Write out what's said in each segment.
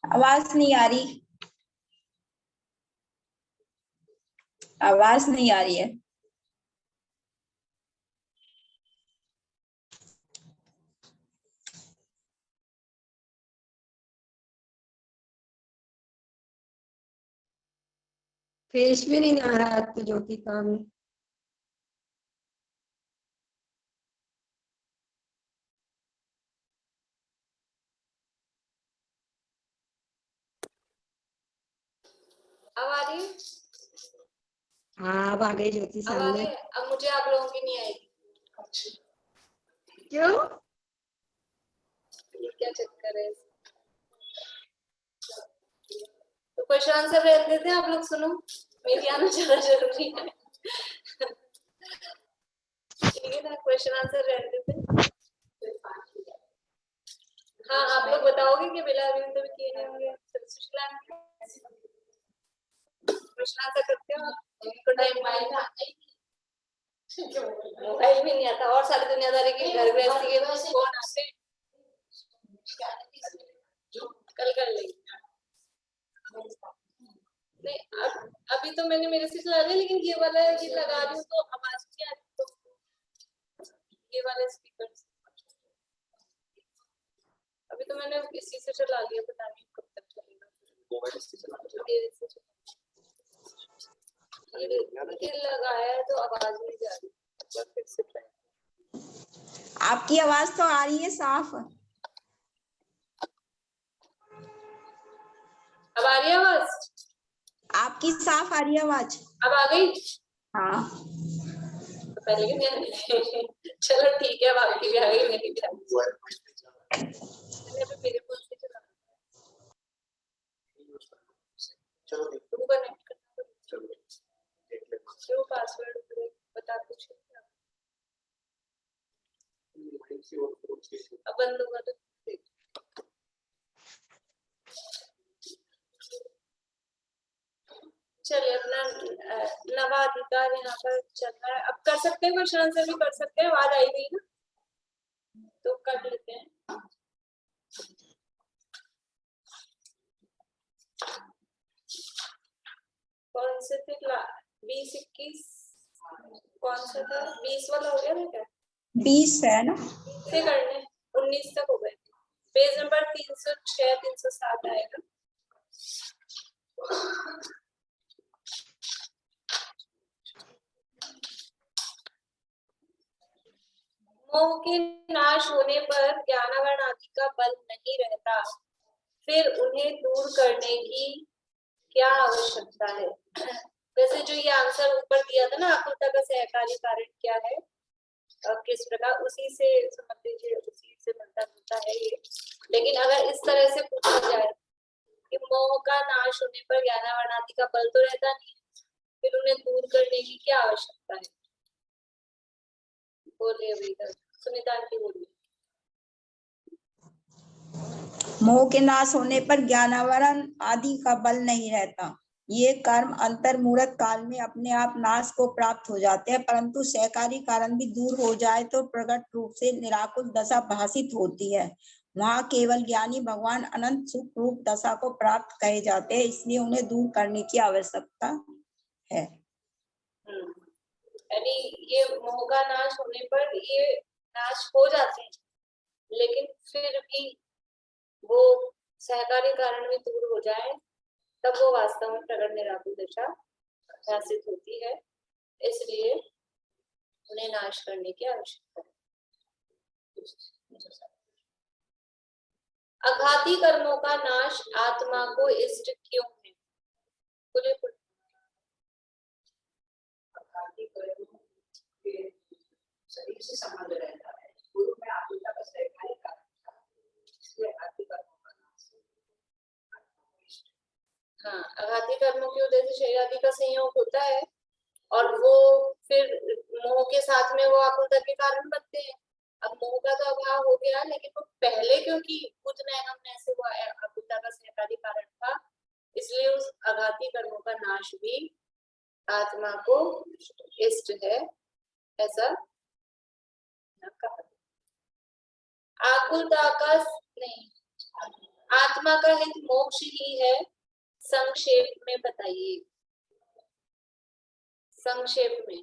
आवाज नहीं आ रही, आवाज नहीं आ रही है। फेस भी नहीं आ रहा तो ज्योति का भी। अब आ रही है? हाँ अब आ गई ज्योति अब आ रही सामने। है। अब मुझे आप लोगों की नहीं आएगी। क्यों? क्या चक्कर है? तो क्वेश्चन आंसर रहने देते हैं, आप लोग सुनो, मेरी आना ज्यादा जरूरी है। ठीक है ना, क्वेश्चन आंसर रहने देते हैं। हाँ, आप लोग बताओगे कि बिला अभी तो किए नहीं होंगे। क्वेश्चन आंसर करते हो आपको टाइम मोबाइल भी नहीं आता और सारी दुनियादारी की घर गृहस्थी के फोन आते कल कर लेंगे। नहीं अभी तो मैंने मेरे से चला लिया, लेकिन ये वाला ये लगा रही हूँ तो आवाज नहीं आ रही, तो ये वाले स्पीकर अभी तो मैंने इसी से चला लिया, पता नहीं कब तक चलेगा। ये लगाया है तो आवाज नहीं जा रही। फिर से आपकी आवाज तो आ रही है साफ। अब आ रही है आवाज? आपकी साफ आ रही है आवाज। अब आ गई? हाँ तो पहले भी नहीं आ रही थी। चलो ठीक है, अब आपकी भी आ गई, मेरी भी आ गई। मेरे फोन से चला चलो क्यों पासवर्ड बता कुछ अब बंद होगा तो चलिए अपना नवा अधिकार यहाँ पर चल रहा है। अब कर सकते हैं, क्वेश्चन आंसर भी कर सकते हैं। आवाज आई गई ना, तो कर लेते हैं। कौन से थे? 20-21 कौन सा था? 20 वाला हो गया ना क्या? 20 है ना, से करने 19 तक हो गए। पेज नंबर 306 307 आएगा। मोह के नाश होने पर ज्ञानावरण आदि का बल नहीं रहता, फिर उन्हें दूर करने की क्या आवश्यकता है? वैसे जो ये आंसर ऊपर दिया था ना, आकुलता का सहकारी कारण क्या है और किस प्रकार, उसी से समझ लीजिए, उसी से मिलता जुलता है ये। लेकिन अगर इस तरह से पूछा जाए कि मोह का नाश होने पर ज्ञानावरण आदि का बल तो रहता नहीं, फिर उन्हें दूर करने की क्या आवश्यकता है? बोलिए भैया, सुनीता आंटी बोलिए। मोह के नाश होने पर ज्ञानावरण आदि का बल नहीं रहता। ये कर्म अंतर्मुहूर्त काल में अपने आप नाश को प्राप्त हो जाते हैं, परंतु सहकारी कारण भी दूर हो जाए तो प्रकट रूप से निराकुल दशा भाषित होती है। वहाँ केवल ज्ञानी भगवान अनंत सुख रूप दशा को प्राप्त कहे जाते हैं, इसलिए उन्हें दूर करने की आवश्यकता है। यानी ये मोह का नाश होने पर ये नाश हो जाते हैं, लेकिन फिर भी वो सहकारी कारण में दूर हो जाए तब वो वास्तव में प्रकट निराकुल दशा भाषित होती है, इसलिए उन्हें नाश करने की आवश्यकता है। आघाती कर्मों का नाश आत्मा को इष्ट क्यों है? बोले आघाती कर्मों के शरीर से संबंध रहता है। गुरु में आत्मा का सहकारी कारण था, इसलिए आघाती कर्मों का नाश। हाँ, आघाती कर्मों की वजह से शरीर आदि का संयोग होता है और वो फिर मोह के साथ में वो आकुलता के कारण बनते हैं। अब मोह का तो अभाव हो गया, लेकिन वो पहले क्योंकि कुछ नैगम से वो आकुलता का सहकारी कारण था, इसलिए उस आघाती कर्मों का नाश भी आत्मा को इष्ट है, ऐसा कहा। आकुलता का नहीं, आत्मा आत्मा का हित मोक्ष ही है, संक्षेप में बताइए। संक्षेप में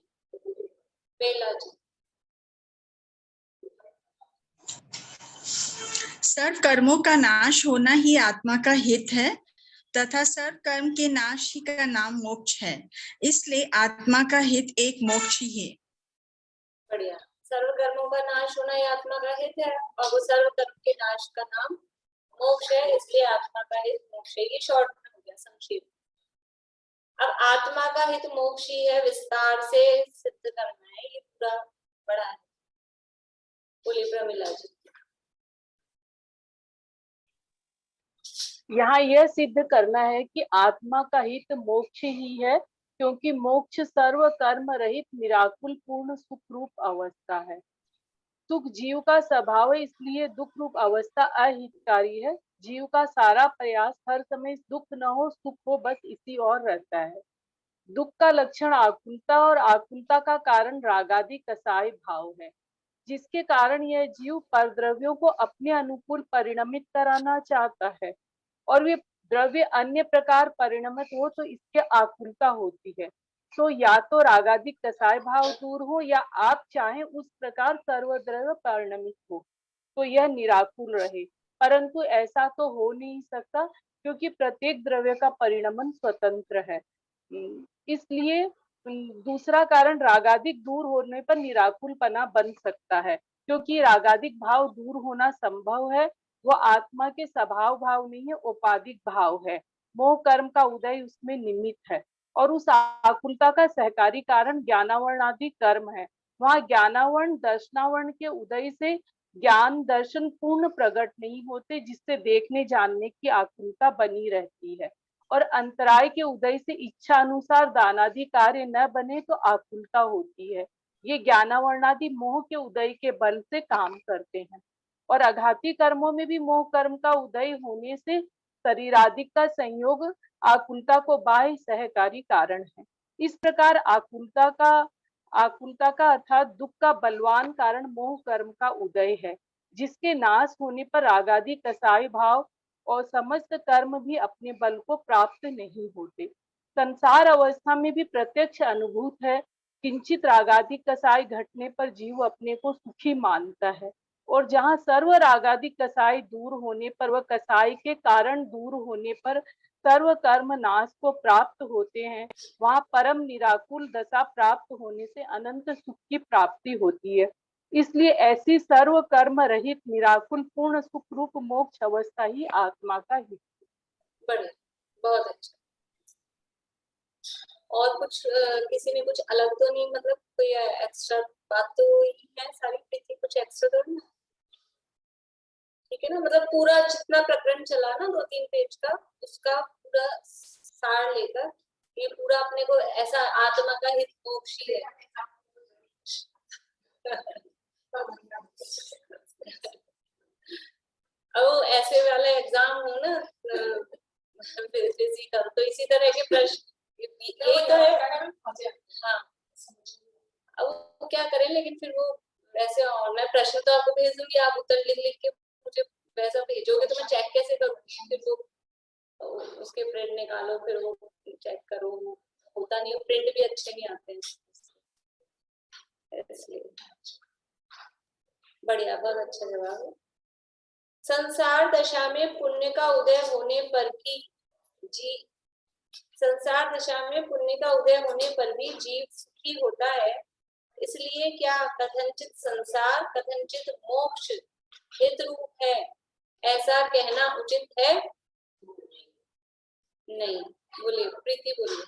बेला जी। सर्व कर्मों का नाश होना ही आत्मा का हित है तथा सर्व कर्म के नाश ही का नाम मोक्ष है, इसलिए आत्मा का हित एक मोक्ष ही है। बढ़िया। सर्व कर्मों का नाश होना ही आत्मा का हित है और वो सर्व कर्म के नाश का नाम मोक्ष है, इसलिए आत्मा का हित मोक्ष है। ये शॉर्ट में हो गया, संक्षेप। अब आत्मा का हित मोक्ष ही है, विस्तार से सिद्ध करना है, ये पूरा बड़ा है। बोलिए प्रमिला जी। यहाँ यह सिद्ध करना है कि आत्मा का हित मोक्ष ही है, क्योंकि मोक्ष सर्व कर्म रहित निराकुल पूर्ण सुख रूप अवस्था है। सुख जीव का स्वभाव है, इसलिए दुख रूप अवस्था अहितकारी है। जीव का सारा प्रयास हर समय दुख न हो सुख हो, बस इसी और रहता है। दुख का लक्षण आकुलता और आकुलता का कारण रागादि कसाई भाव है, जिसके कारण यह जीव परद्रव्यों को अपने अनुकूल परिणमित कराना चाहता है और वे द्रव्य अन्य प्रकार परिणमित हो तो इसके आकुलता होती है। तो या तो रागादिक कसाय भाव दूर हो या आप चाहें उस प्रकार सर्वद्रव्य परिणमित हो तो यह निराकुल रहे, परंतु ऐसा तो हो नहीं सकता क्योंकि प्रत्येक द्रव्य का परिणमन स्वतंत्र है। इसलिए दूसरा कारण रागादिक दूर होने पर निराकुलपना बन सकता है, क्योंकि रागादिक भाव दूर होना संभव है, वो आत्मा के स्वभाव भाव नहीं है, उपाधिक भाव है। मोह कर्म का उदय उसमें निमित्त है और उस आकुलता का सहकारी कारण ज्ञानावरण आदि कर्म है। वहां ज्ञानावरण दर्शनावरण के उदय से ज्ञान दर्शन पूर्ण प्रकट नहीं होते, जिससे देखने जानने की आकुलता बनी रहती है और अंतराय के उदय से इच्छा अनुसार दानादि कार्य न बने तो आकुलता होती है। ये ज्ञानावरणादि मोह के उदय के बल से काम करते हैं और आघाती कर्मों में भी मोह कर्म का उदय होने से शरीरादिक का संयोग आकुलता को बाह्य सहकारी कारण है। इस प्रकार आकुलता का अर्थात दुख का बलवान कारण मोह कर्म का उदय है, जिसके नाश होने पर रागादि कसाई भाव और समस्त कर्म भी अपने बल को प्राप्त नहीं होते। संसार अवस्था में भी प्रत्यक्ष अनुभूत है, किंचित रागादि कसाई घटने पर जीव अपने को सुखी मानता है और जहाँ सर्व रागादि कसाई दूर होने पर वह कसाई के कारण दूर होने पर सर्व कर्म नाश को प्राप्त होते हैं, वहाँ परम निराकुल दशा प्राप्त होने से अनंत सुख की प्राप्ति होती है। इसलिए ऐसी सर्व कर्म रहित निराकुल पूर्ण सुख रूप मोक्ष अवस्था ही आत्मा का हित है। बढ़िया, बहुत अच्छा। और कुछ किसी ने कुछ अलग तो नहीं, मतलब कोई एक्स्ट्रा बात तो ही है सारी, कुछ एक्स्ट्रा तो नहीं, ठीक है ना? मतलब पूरा जितना प्रकरण चला ना 2-3 पेज का, उसका पूरा सार लेकर ये पूरा अपने को ऐसा आत्मा का हित मोक्ष ही है। अब ऐसे वाला एग्जाम हो ना फिजिकल, तो इसी तरह के प्रश्न ये तो है। हाँ, अब वो क्या करें, लेकिन फिर वो वैसे, और मैं प्रश्न तो आपको भेज दूंगी, आप उत्तर लिख के मुझे वैसा भेजोगे तो मैं चेक कैसे करूंगी? फिर वो उसके प्रिंट निकालो, फिर वो चेक करो, होता नहीं, प्रिंट भी अच्छे नहीं आते हैं इसलिए। बढ़िया, बहुत अच्छा जवाब है। संसार दशा में पुण्य का उदय होने पर भी संसार दशा में पुण्य का उदय होने पर भी जीव सुखी होता है, इसलिए क्या कथनचित संसार कथनचित मोक्ष हित रूप है, ऐसा कहना उचित है? नहीं। बोलिए प्रीति, बोलिए।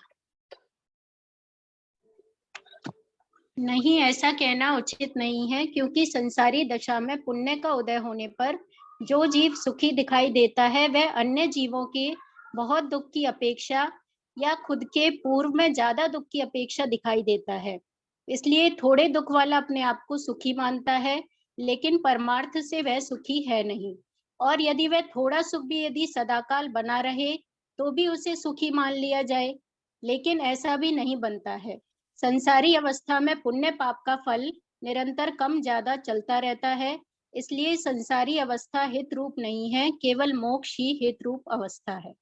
नहीं, ऐसा कहना उचित नहीं है, क्योंकि संसारी दशा में पुण्य का उदय होने पर जो जीव सुखी दिखाई देता है वह अन्य जीवों के बहुत दुख की अपेक्षा या खुद के पूर्व में ज्यादा दुख की अपेक्षा दिखाई देता है। इसलिए थोड़े दुख वाला अपने आप को सुखी मानता है, लेकिन परमार्थ से वह सुखी है नहीं। और यदि वह थोड़ा सुख भी यदि सदाकाल बना रहे तो भी उसे सुखी मान लिया जाए, लेकिन ऐसा भी नहीं बनता है। संसारी अवस्था में पुण्य पाप का फल निरंतर कम ज्यादा चलता रहता है, इसलिए संसारी अवस्था हित रूप नहीं है, केवल मोक्ष ही हित रूप अवस्था है।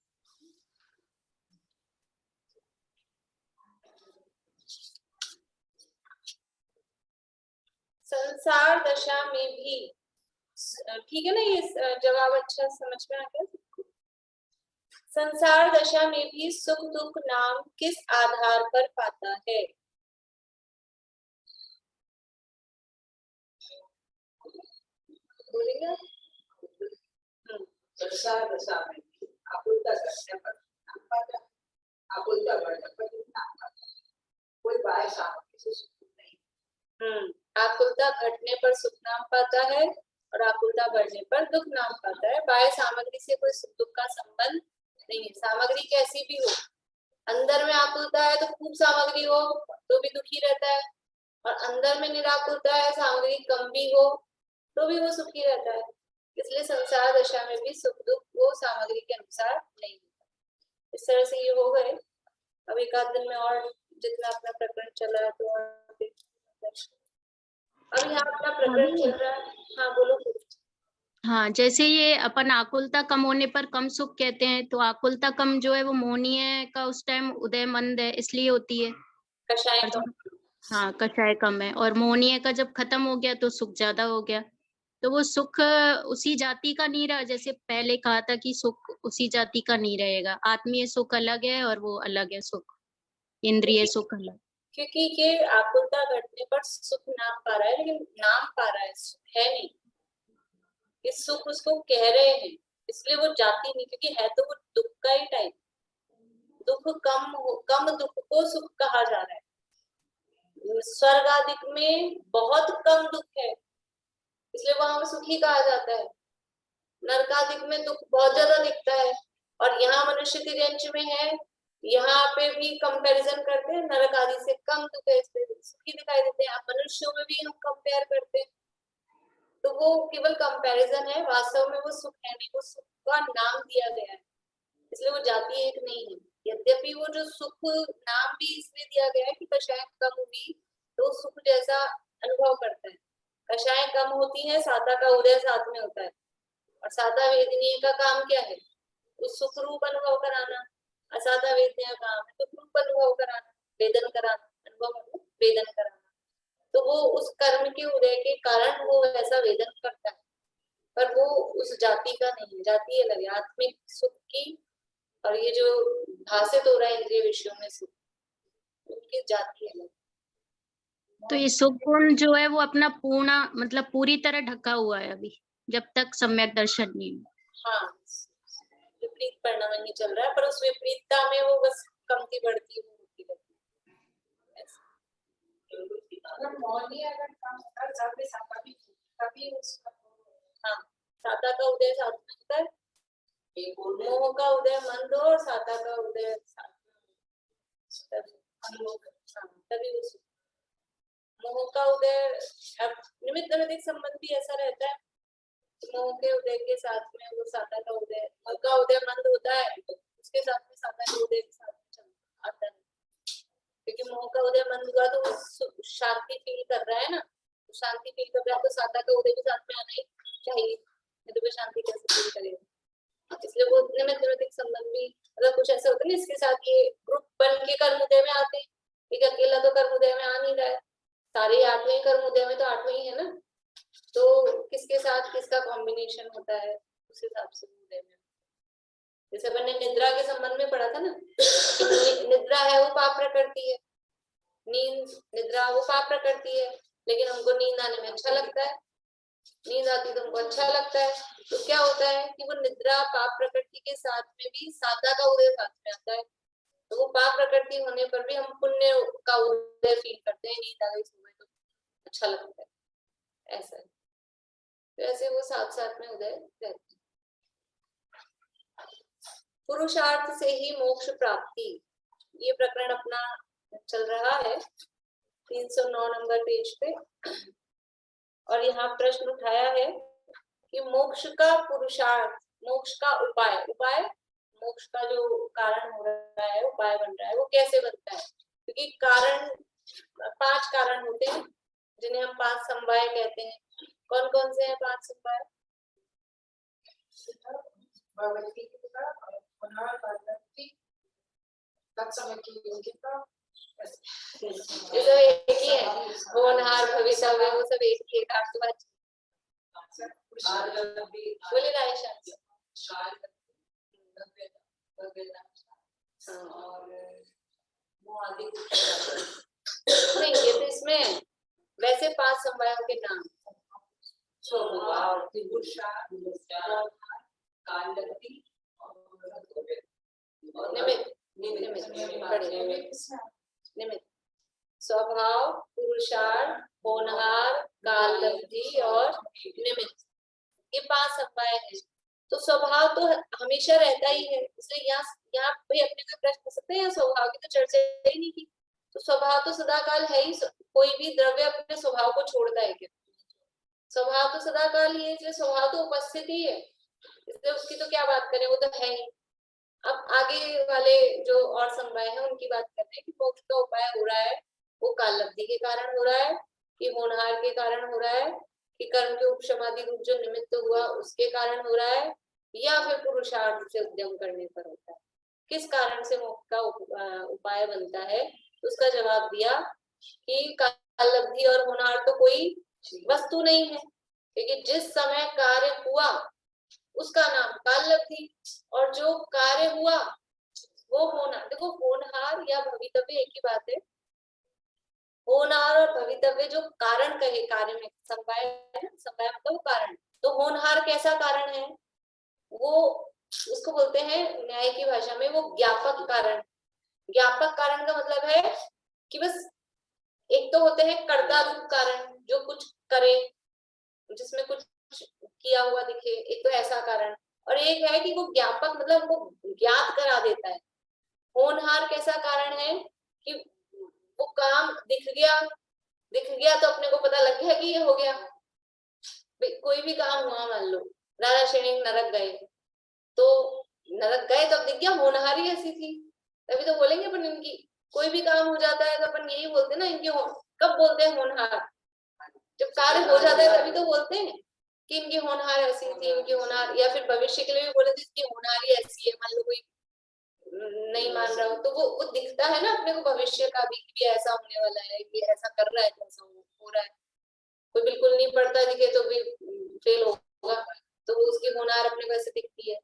संसार दशा में भी, ठीक है ना, ये जवाब अच्छा समझ में आ गया। संसार दशा में भी सुख दुख नाम किस आधार पर पाता है? बोलेंगे? संसार दशा में भी आकुलता घटने पर नाम पाता है, आकुलता बढ़ने पर नाम पाता है, कोई बाह्य सामग्री से सुख नहीं। आकुलता घटने पर सुख नाम पाता है और आकुलता बढ़ने पर दुख नाम पाता है। बाह्य सामग्री से कोई सुख दुख का संबंध नहीं है। सामग्री कैसी भी हो, अंदर में आकुलता है तो खूब सामग्री हो तो भी दुखी रहता है, और अंदर में निराकुलता है, सामग्री कम भी हो तो भी वो सुखी रहता है। इसलिए संसार दशा में भी सुख दुख वो सामग्री के अनुसार नहीं होता। इस तरह से ये हो गए। अब एक आध दिन में और जितना अपना प्रकरण चला है तो अब यहाँ अपना प्रकरण चल रहा है। हाँ बोलो। हाँ, जैसे ये अपन आकुलता कम होने पर कम सुख कहते हैं, तो आकुलता कम जो है वो मोहनीय का उस टाइम उदय मंद है इसलिए होती है। कषाय और कम। हाँ, कषाय कम है, और मोहनीय का जब खत्म हो गया तो सुख ज्यादा हो गया। तो वो सुख उसी जाति का नहीं रहा, जैसे पहले कहा था कि सुख उसी जाति का नहीं रहेगा। आत्मीय सुख अलग है और वो अलग है सुख, इंद्रिय सुख अलग। क्योंकि ये आकुलता घटने पर सुख नाम पा रहा है, लेकिन नाम पा रहा है, सुख है नहीं। इस सुख उसको कह रहे हैं, इसलिए वो जाति नहीं, क्योंकि है तो वो दुख का ही टाइप। दुख कम दुख को सुख कहा जा रहा है। स्वर्ग आदिक में बहुत कम दुख है, इसलिए वहां सुखी कहा जाता है। नरक आदिक में दुख बहुत ज्यादा दिखता है, और यहाँ मनुष्य की रेंज में है, यहाँ पे भी कंपैरिजन करते हैं, नरक आदि से कम दुख है इसलिए सुखी दिखाई देते हैं। अब मनुष्यों में भी हम कंपेयर करते हैं, तो वो केवल कंपैरिजन है, वास्तव में वो सुख है नहीं, वो सुख का नाम दिया गया है, इसलिए वो जाति एक नहीं है। यद्यपि वो जो सुख नाम भी इसलिए दिया गया है कि कषाय कम हुई तो सुख जैसा अनुभव करता है। कषाय कम होती है, साता का उदय साथ में होता है, और साता वेदनीय का काम क्या है? उस सुख रूप अनुभव कराना। असाता वेदनीय का काम है दुख रूप अनुभव कराना, वेदन कराना, अनुभव वेदन कराना। तो वो उस कर्म के उदय के कारण वो ऐसा वेदन करता है, पर वो उस जाति का नहीं है। जाति अलग है, आत्मिक सुख की, और ये जो भाषित हो रहा है इंद्रिय विषयों में सुख, उनकी जाति अलग। तो ये सुख गुण जो है वो अपना पूर्ण मतलब पूरी तरह ढका हुआ है अभी, जब तक सम्यक दर्शन नहीं हो। हाँ, विपरीत परिणाम नहीं चल रहा है, पर उस विपरीतता में वो बस कमती बढ़ती होती रहती है। अगर काम होता है तभी उसका हाँ, साता का उदय साथ में होता है, मोह का उदय मंद हो और साता का उदय साथ में, तभी वो मोह का उदय। अब निमित्त नैमित्तिक संबंध भी ऐसा रहता है, मोह के उदय के साथ में वो साता का उदय, मोह का उदय मंद होता है उसके साथ में साता का उदय के साथ में चलता आता है, क्योंकि मोह का उदय मंद हुआ तो वो शांति फील कर रहा है ना, तो शांति फील कर रहा है तो साता का उदय भी साथ में आना ही चाहिए, नहीं तो वो शांति कैसे फील करेगा। इसलिए वो निमित्त नैमित्तिक संबंध भी, अगर कुछ ऐसा होता है ना, इसके साथ ये ग्रुप बन के कर्म उदय में आते हैं, एक अकेला तो कर्म उदय में आ नहीं रहा है, सारे आठवें कर्म उदय में तो आठवें ही है ना, तो किसके साथ किसका कॉम्बिनेशन होता है उस हिसाब से उदय में। जैसे अपन ने निद्रा के संबंध में पढ़ा था ना, निद्रा है वो पाप प्रकृति है, नींद निद्रा वो पाप प्रकृति है, लेकिन हमको नींद आने में अच्छा लगता है, नींद आती तो हमको अच्छा लगता है, तो क्या होता है कि वो निद्रा पाप प्रकृति के साथ में भी साता का उदय साथ में आता है, तो वो पाप प्रकृति होने पर भी हम पुण्य का उदय फील करते हैं, नींद आ गई सुबह तो अच्छा लगता है, ऐसा है। तो ऐसे वो साथ साथ में उदय रहते हैं। पुरुषार्थ से ही मोक्ष प्राप्ति, ये प्रकरण अपना चल रहा है 309 नंबर पेज पे, और यहाँ प्रश्न उठाया है कि मोक्ष का पुरुषार्थ, मोक्ष का उपाय, उपाय मोक्ष का जो कारण हो रहा है, उपाय बन रहा है, वो कैसे बनता है? क्योंकि कारण 5 कारण होते हैं जिन्हें हम 5 समवाय कहते हैं, कौन कौन से हैं 5 समवाय? भगवती की कृपा, पुनः भगवती, तत्समय की योग्यता, ये सब एक ही है, होनहार भविष्यव्य वो सब एक ही है। आपके पास बोले ना आयशा? नहीं, ये तो इसमें वैसे 5 समवायों के नाम। निमित्त, स्वभाव, पुरुषार्थ, होनहार, काललब्धि और निमित्त, ये 5 समवाय है। तो स्वभाव तो हमेशा रहता ही है, इसलिए यहाँ भी अपने को प्रश्न कर सकते हैं, स्वभाव की तो चर्चा ही नहीं की। तो स्वभाव तो सदाकाल है ही, कोई भी द्रव्य अपने स्वभाव को छोड़ता है क्या? स्वभाव तो सदाकाल ही है, इसलिए स्वभाव तो उपस्थित ही है, इसलिए उसकी तो क्या बात करें, वो तो है ही। अब आगे वाले जो और समवाय है उनकी बात करते हैं कि मोक्ष का उपाय हो रहा है वो काललब्धि के कारण हो रहा है, कि होनहार के कारण हो रहा है, कि कर्म के उपशमादि रूप जो निमित्त हुआ उसके कारण हो रहा है, या फिर पुरुषार्थ से उद्यम करने पर होता है। किस कारण से मोक्ष का उपाय बनता है, उसका जवाब दिया कि काललब्धि और होनहार तो कोई वस्तु नहीं है, क्योंकि जिस समय कार्य हुआ उसका नाम काललब्धि, और जो कार्य हुआ वो होना। देखो, होनहार या भवितव्य एक ही बात है। होनहार और भवितव्य जो कारण कहे कार्य में, समवाय है, समवाय मतलब कारण। तो होनहार कैसा कारण है, वो उसको बोलते हैं न्याय की भाषा में वो ज्ञापक कारण। ज्ञापक कारण का मतलब है कि बस एक तो होते हैं कर्ता रूप कारण, जो कुछ करे, जिसमें कुछ किया हुआ दिखे, एक तो ऐसा कारण, और एक है कि वो ज्ञापक मतलब वो ज्ञात करा देता है। होनहार कैसा कारण है कि वो काम दिख गया तो अपने को पता लग गया कि ये हो गया। कोई भी काम हुआ, मान लो राजा श्रेणी नरक गए, तो नरक गए तो अब दिख गया, होनहार ही ऐसी थी, तभी तो बोलेंगे अपन इनकी। कोई भी काम हो जाता है तो अपन यही बोलते हैं ना, इनकी कब बोलते हैं होनहार, जब कार्य हो जाता है तभी तो बोलते हैं कि इनकी होनहार ऐसी थी, इनकी होनहार। या फिर भविष्य के लिए भी बोले तो इसकी होनहार ही ऐसी है, मान लो कोई नहीं मान रहा हो तो वो दिखता है ना अपने को भविष्य का भी, कि ऐसा होने वाला है, कि ऐसा कर रहा है, ऐसा हो रहा है। कोई बिल्कुल नहीं पढ़ता दिखे तो भी फेल होगा, तो उसकी होनहार अपने को ऐसे दिखती है।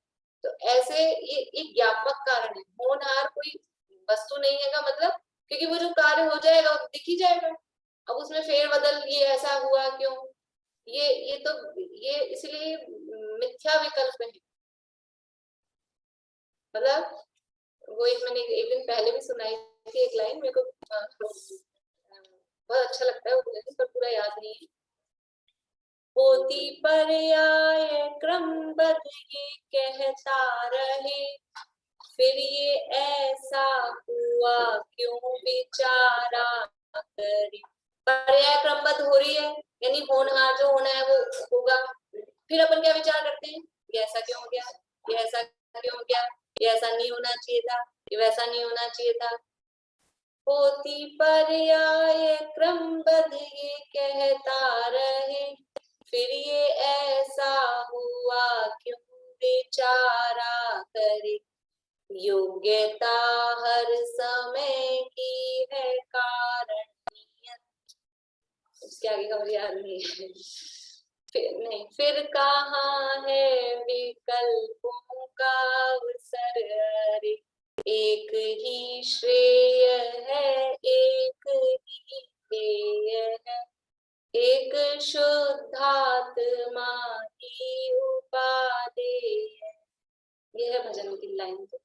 तो ऐसे ये ज्ञापक कारण है। होनहार कोई वस्तु नहीं है का मतलब, क्योंकि वो जो कार्य हो जाएगा वो दिख ही जाएगा। अब उसमें फेरबदल, ये ऐसा हुआ क्यों, ये तो ये इसलिए मिथ्या विकल्प है। मतलब वो मैंने एक दिन पहले भी सुनाई थी एक लाइन, मेरे को बहुत अच्छा लगता है वो, पर पूरा याद नहीं है। होती पर्याय क्रमबद्ध ये कहता रहे, फिर ये ऐसा हुआ क्यों विचारा करे। पर्याय क्रमबद्ध हो रही है, यानी होनहार जो होना है वो होगा। फिर अपन क्या विचार करते हैं, ये ऐसा क्यों हो गया, ये ऐसा क्यों हो गया, ये ऐसा नहीं होना चाहिए था, ये वैसा नहीं होना चाहिए था। होती पर्याय क्रमबद्ध ये कहता रहे, फिर ये ऐसा हुआ क्यों विचारा करे। योग्यता हर समय की है कारणीय, उसके आगे का मुझे याद नहीं है। फिर कहाँ है विकल्पों का अवसर, एक ही श्रेय है, एक ही ध्येय है, एक शुद्धात्मा की उपादेय। ये है भजन की लाइन। तो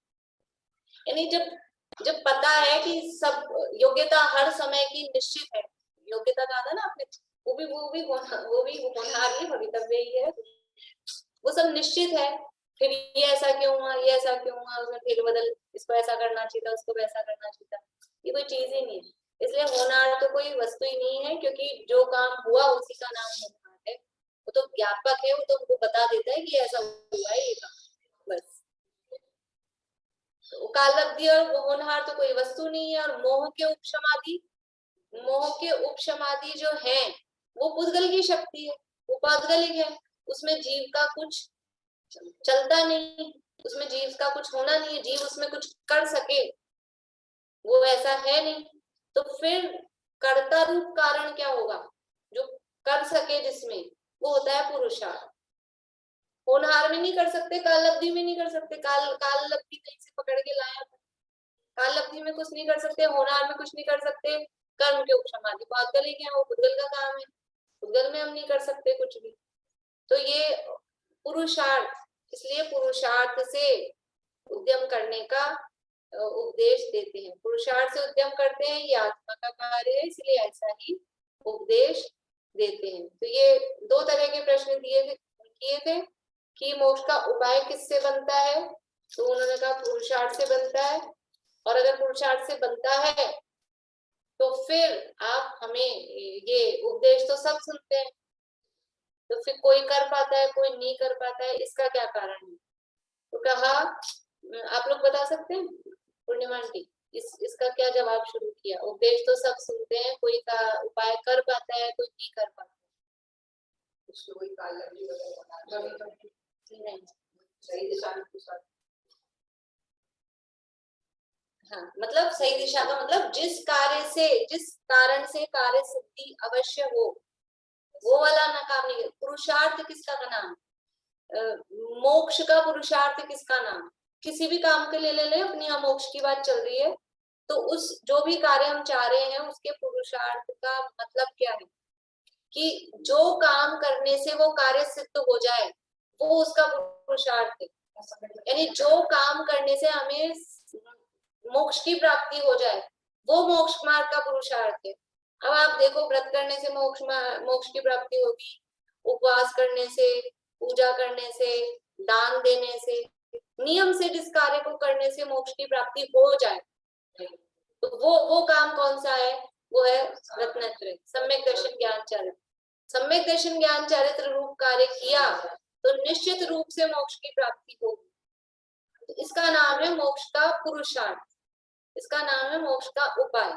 यानी जब पता है कि सब योग्यता हर समय की निश्चित है, योग्यता कहा था ना आपने, वो भी होनहार ही भवितव्य ही है, वो सब निश्चित है। फिर ये ऐसा क्यों हुआ, ये ऐसा क्यों हुआ, उसमें फेरबदल, इसको ऐसा करना चाहिए था, उसको वैसा करना चाहिए था, ये कोई चीज ही नहीं है। इसलिए होनहार तो कोई वस्तु ही नहीं है, क्योंकि जो काम हुआ उसी का नाम होनहार है। वो तो ज्ञापक है, वो तो हमको बता देता है कि ऐसा हुआ है ये काम, बस। तो काललब्धि और होनहार तो कोई वस्तु नहीं है। और मोह के उपशमादि जो है वो पुद्गल की शक्ति है, वो पौद्गलिक है, उसमें जीव का कुछ चलता नहीं, उसमें जीव का कुछ होना नहीं है, जीव उसमें कुछ कर सके वो ऐसा है नहीं। तो फिर कर्ता रूप कारण क्या होगा, जो कर सके जिसमें, वो होता है पुरुषार्थ। होनहार में नहीं कर सकते, काल लब्धि में नहीं कर सकते, काल लब्धि कहीं से पकड़ के लाया, काल लब्धि में कुछ नहीं कर सकते, होनहार में कुछ नहीं कर सकते, कर्म के उपशमादि पौद्गलिक है, वो पुद्गल का काम है, पुद्गल में हम नहीं कर सकते कुछ भी। तो ये पुरुषार्थ, इसलिए पुरुषार्थ से उद्यम करने का उपदेश देते हैं, पुरुषार्थ से उद्यम करते हैं, ये आत्मा का कार्य है, इसलिए ऐसा ही उपदेश देते हैं। तो ये दो तरह के प्रश्न किए थे कि मोक्ष का उपाय किससे बनता है, तो उन्होंने कहा पुरुषार्थ से बनता है, और अगर पुरुषार्थ से बनता है तो फिर आप हमें ये उपदेश तो सब सुनते हैं, तो फिर कोई कर पाता है कोई नहीं कर पाता है, इसका क्या कारण है। तो कहा आप लोग बता सकते हैं पूर्णिमा आंटी, इसका क्या जवाब शुरू किया, उपदेश तो सब सुनते हैं, कोई का उपाय कर पाता है कोई नहीं कर पाता है, उसको कोई काल लब्धि वगैरह नहीं। सही दिशा में पुरुषार्थ। हाँ, मतलब सही दिशा का मतलब जिस कारण से कार्य सिद्धि अवश्य हो, वो वाला ना काम नहीं। पुरुषार्थ किसका का नाम, मोक्ष का पुरुषार्थ किसका नाम, किसी भी काम के लिए ले लें, अपनी यहाँ मोक्ष की बात चल रही है, तो उस जो भी कार्य हम चाह रहे हैं उसके पुरुषार्थ का मतलब क्या है कि जो काम करने से वो कार्य सिद्ध हो जाए, वो उसका पुरुषार्थ है। यानी जो काम करने से हमें मोक्ष की प्राप्ति हो जाए, वो मोक्ष मार्ग का पुरुषार्थ है। अब आप देखो, व्रत करने से मोक्ष की प्राप्ति होगी, उपवास करने से, पूजा करने से, दान देने से, नियम से जिस कार्य को करने से मोक्ष की प्राप्ति हो जाए, तो वो काम कौन सा है, वो है रत्नत्रय, सम्यक दर्शन ज्ञान चरित्र। सम्यक दर्शन ज्ञान चरित्र रूप कार्य किया तो निश्चित रूप से मोक्ष की प्राप्ति होगी। तो इसका नाम है मोक्ष का पुरुषार्थ, इसका नाम है मोक्ष का उपाय,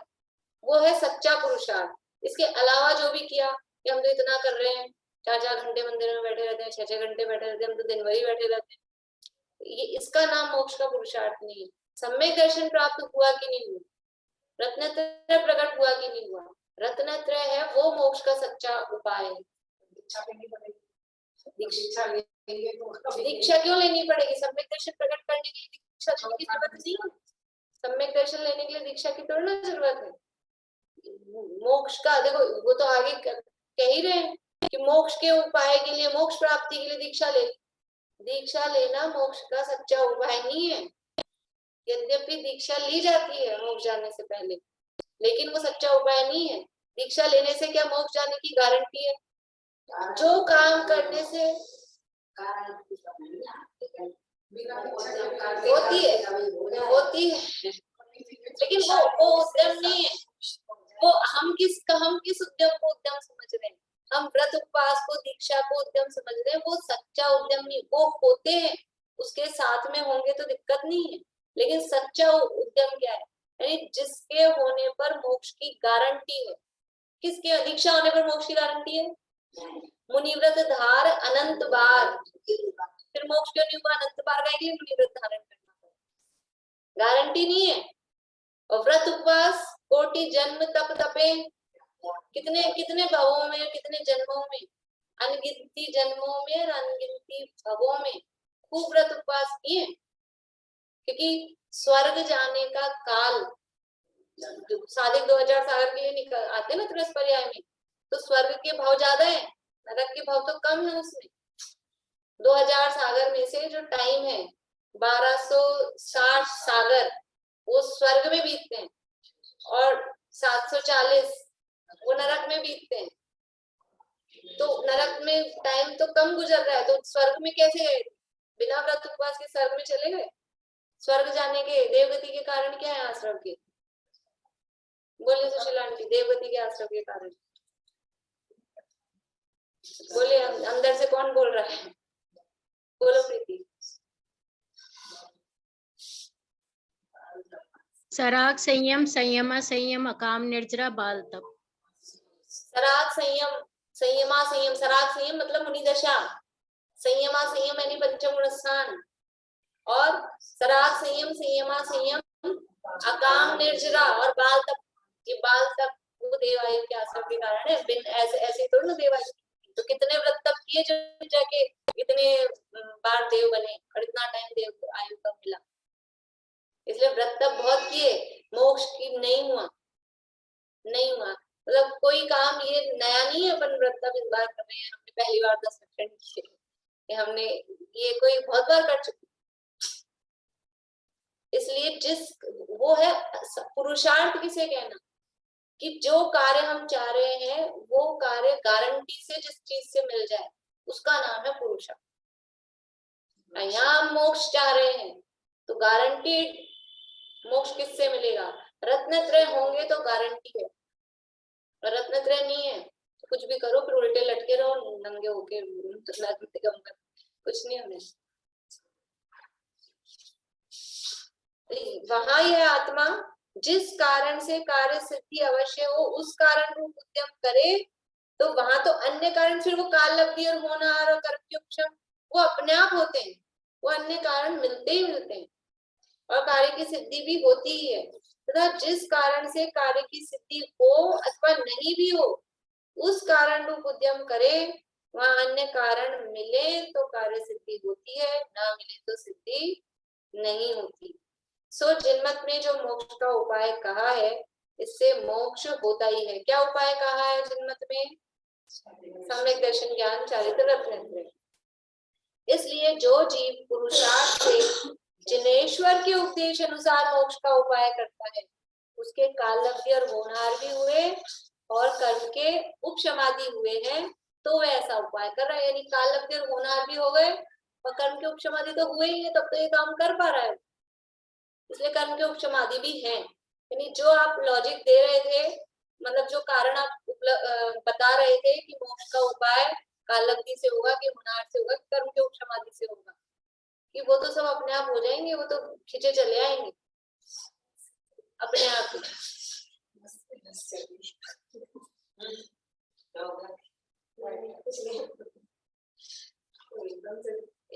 वो है सच्चा पुरुषार्थ। इसके अलावा जो भी किया कि हम तो इतना कर रहे हैं, 4-4 घंटे मंदिर में बैठे रहते हैं, 6-6 घंटे बैठे रहते हैं, हम तो दिन भर ही बैठे रहते हैं, ये इसका नाम मोक्ष का पुरुषार्थ नहीं है। सम्यक दर्शन प्राप्त हुआ कि नहीं हुआ, रत्नत्रय प्रकट हुआ कि नहीं हुआ, रत्नत्रय है वो मोक्ष का सच्चा उपाय है। दीक्षा क्यों लेनी पड़ेगी, सम्यक दर्शन प्रकट करने के लिए दीक्षा की जरूरत नहीं है, सम्यक दर्शन लेने के लिए दीक्षा की थोड़ी ना जरूरत है। मोक्ष का देखो, वो तो आगे कह ही रहे हैं कि मोक्ष के उपाय के लिए, मोक्ष प्राप्ति के लिए दीक्षा ले, दीक्षा लेना मोक्ष का सच्चा उपाय नहीं है। यद्यपि दीक्षा ली जाती है मोक्ष जाने से पहले, लेकिन वो सच्चा उपाय नहीं है। दीक्षा लेने से क्या मोक्ष जाने की गारंटी है? जो काम करने से होती है, लेकिन वो उद्यम नहीं है। वो हम किस उद्यम को उद्यम समझ रहे हैं, हम व्रत उपवास को, दीक्षा को उद्यम समझ रहे हैं, वो सच्चा उद्यम नहीं। वो होते हैं, उसके साथ में होंगे तो दिक्कत नहीं है, लेकिन सच्चा उद्यम क्या है, यानी जिसके होने पर मोक्ष की गारंटी है। किसके दीक्षा होने पर मोक्ष की गारंटी है? मुनिव्रत धार अनंत बार, फिर मोक्ष क्यों नहीं हुआ? अनंत बार का लिए मुनिव्रत धारण करना पड़ेगा, गारंटी नहीं है। और व्रत उपवास कोटि जन्म तप तपे, कितने कितने भवों में, कितने जन्मों में, अनगिनती जन्मों में, अनगिनती भवों में खूब व्रत उपवास किए, क्योंकि स्वर्ग जाने का काल साधिक 2000 सागर के लिए निकल आते ना त्रस पर्याय में, तो स्वर्ग के भाव ज्यादा है, नरक के भाव तो कम है। उसमें 2000 सागर में से जो टाइम है 1260 सागर वो स्वर्ग में बीतते हैं, और 740 वो नरक में बीतते हैं। तो नरक में टाइम तो कम गुजर रहा है, तो स्वर्ग में कैसे गए? बिना व्रत उपवास के स्वर्ग में चले गए। स्वर्ग जाने के देवगति के कारण क्या है? आश्रम के, बोले सुशीला आंटी, देवगति के आश्रम के कारण बोले। अंदर से कौन बोल रहा है? बोलो प्रीति। सराग संयम, संयम संयम, अकाम निर्जरा, बाल तप। सराग संयम, संयमा संयम, सराग संयम मतलब मुनि दशा, संयमा संयम यानी पंचगुण स्थान, और सराग संयम, संयमा संयम, अकाम निर्जरा और बाल तक। ये बाल तक वो देवायु के आश्रम के कारण है, बिन ऐसे ऐसे थोड़ी ना देवायु। तो कितने व्रत तप किए जब जाके इतने बार देव बने और इतना टाइम देव आयु का मिला। इसलिए व्रत तप बहुत किए, मोक्ष की नहीं हुआ, नहीं हुआ। मतलब कोई काम ये नया नहीं है, अपन व्रत तप इस बार कर रहे हैं, हमने पहली बार 10 सेकंड किए, हमने ये कोई बहुत बार कर चुके। इसलिए जिस वो है पुरुषार्थ किसे कहना, कि जो कार्य हम चाह रहे हैं वो कार्य गारंटी से जिस चीज से मिल जाए उसका नाम है पुरुषार्थ। यहाँ हम मोक्ष चाह रहे हैं तो गारंटीड मोक्ष किससे मिलेगा? रत्नत्रय होंगे तो गारंटी है, और रत्नत्रय नहीं है तो कुछ भी करो, फिर उल्टे लटके रहो, नंगे होके कुछ नहीं होने। वहां यह आत्मा जिस कारण से कार्य सिद्धि अवश्य हो उस कारण रूप उद्यम करे, तो वहां तो अन्य कारण फिर वो काल लब्धि और होनहार और कर्म के उपशम वो अपने आप होते हैं, वो अन्य कारण मिलते ही मिलते हैं और कार्य की सिद्धि भी होती ही है। तथा जिस कारण से कार्य की सिद्धि हो अथवा नहीं भी हो उस कारण रूप उद्यम करे, वहां अन्य कारण मिले तो कार्य सिद्धि होती है, ना मिले तो सिद्धि नहीं होती। सो जिनमत में जो मोक्ष का उपाय कहा है इससे मोक्ष होता ही है। क्या उपाय कहा है जिनमत में? सम्यक दर्शन ज्ञान चारित्र रत्नत्रय। इसलिए जो जीव पुरुषार्थ से जिनेश्वर के उपदेश अनुसार मोक्ष का उपाय करता है उसके काल लब्धि और होनहार भी हुए और कर्म के उपशमादि हुए हैं, तो वह ऐसा उपाय कर रहा है। यानी काल लब्धि और होनहार भी हो गए और कर्म के उपशमादि तो हुए ही है, तब तो ये काम कर पा रहा है, इसलिए कर्म के उपशमादि भी हैं। यानी जो आप लॉजिक दे रहे थे, मतलब जो कारण आप बता रहे थे कि मोक्ष का उपाय काल लब्धि से होगा कि होनहार से होगा, कर्म के उपशमादि से होगा, कि वो तो सब अपने आप हो जाएंगे, वो तो खींचे चले आएंगे अपने आप ही।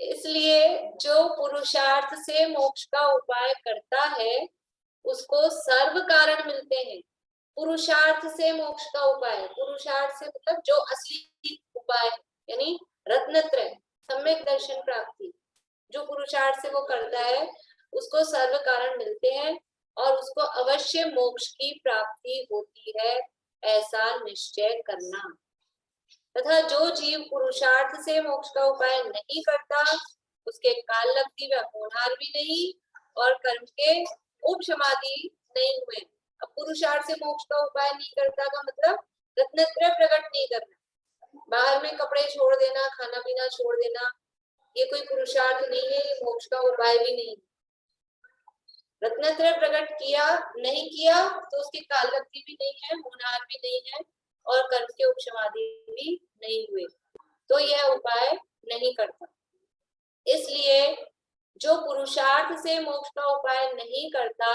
इसलिए जो पुरुषार्थ से मोक्ष का उपाय करता है उसको सर्व कारण मिलते हैं। पुरुषार्थ से मोक्ष का उपाय, पुरुषार्थ से मतलब जो असली उपाय यानी रत्नत्रय सम्यक दर्शन प्राप्ति, जो पुरुषार्थ से वो करता है उसको सर्व कारण मिलते हैं और उसको अवश्य मोक्ष की प्राप्ति होती है, ऐसा निश्चय करना। तथा जो जीव पुरुषार्थ से मोक्ष का उपाय नहीं करता उसके काल लब्धि व होनहार भी नहीं और कर्म के उपशमादि नहीं हुए। अब पुरुषार्थ से मोक्ष का उपाय नहीं करता का मतलब रत्नत्रय प्रकट नहीं करना, बाहर में कपड़े छोड़ देना, खाना पीना छोड़ देना, ये कोई पुरुषार्थ नहीं है, ये मोक्ष का उपाय भी नहीं। रत्नत्रय प्रकट किया नहीं किया तो उसकी काल लब्धि भी नहीं है, होनहार भी नहीं है और कर्म के उपशमादि भी नहीं हुए, तो यह उपाय नहीं करता। इसलिए जो पुरुषार्थ से मोक्ष का उपाय नहीं करता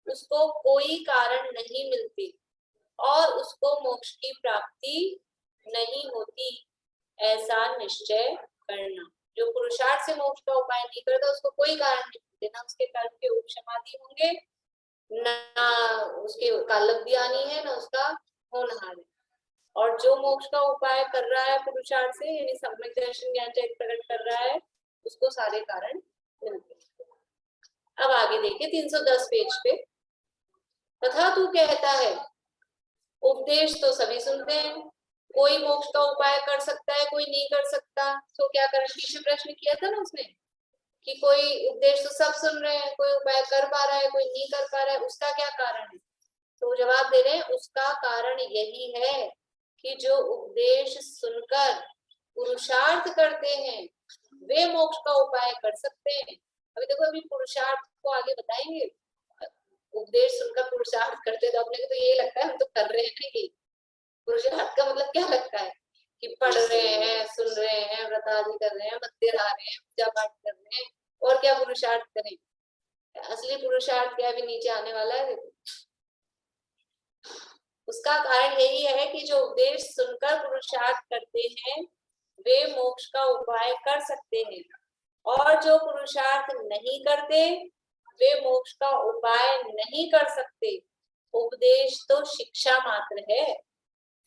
उसको कोई कारण नहीं मिलती और उसको मोक्ष की प्राप्ति नहीं होती, ऐसा निश्चय करना। जो पुरुषार्थ से मोक्ष का उपाय नहीं करता उसको कोई कारण नहीं मिलते, ना उसके कर्म के उपशमादि होंगे, ना उसके काल लब्धि आनी है, ना उसका होनहार है। और जो मोक्ष का उपाय कर रहा है पुरुषार्थ से यानी सम्यक दर्शन ज्ञान चरित्र प्रकट कर रहा है उसको सारे कारण मिलते हैं। अब आगे देखिए 310 पेज पे। तथा तू कहता है उपदेश तो सभी सुनते हैं, कोई मोक्ष का उपाय कर सकता है कोई नहीं कर सकता, तो क्या करें? पीछे प्रश्न किया था ना उसने कि कोई उपदेश तो सब सुन रहे हैं, कोई उपाय कर पा रहा है कोई नहीं कर पा रहा है, उसका क्या कारण है? तो जवाब दे रहे हैं उसका कारण यही है कि जो उपदेश सुनकर पुरुषार्थ करते हैं वे मोक्ष का उपाय कर सकते हैं। अभी देखो अभी पुरुषार्थ को आगे बताएंगे। उपदेश सुनकर पुरुषार्थ करते तो अपने को तो ये लगता है हम तो कर रहे हैं, ये पुरुषार्थ का मतलब क्या लगता है कि पढ़ रहे हैं, सुन रहे हैं, व्रत आदि कर रहे हैं, मंदिर आ रहे हैं, पूजा पाठ कर रहे हैं, और क्या पुरुषार्थ करें? असली पुरुषार्थ क्या अभी नीचे आने वाला है। उसका कारण यही है कि जो उपदेश सुनकर पुरुषार्थ करते हैं वे मोक्ष का उपाय कर सकते हैं, और जो पुरुषार्थ नहीं करते वे मोक्ष का उपाय नहीं कर सकते। उपदेश तो शिक्षा मात्र है,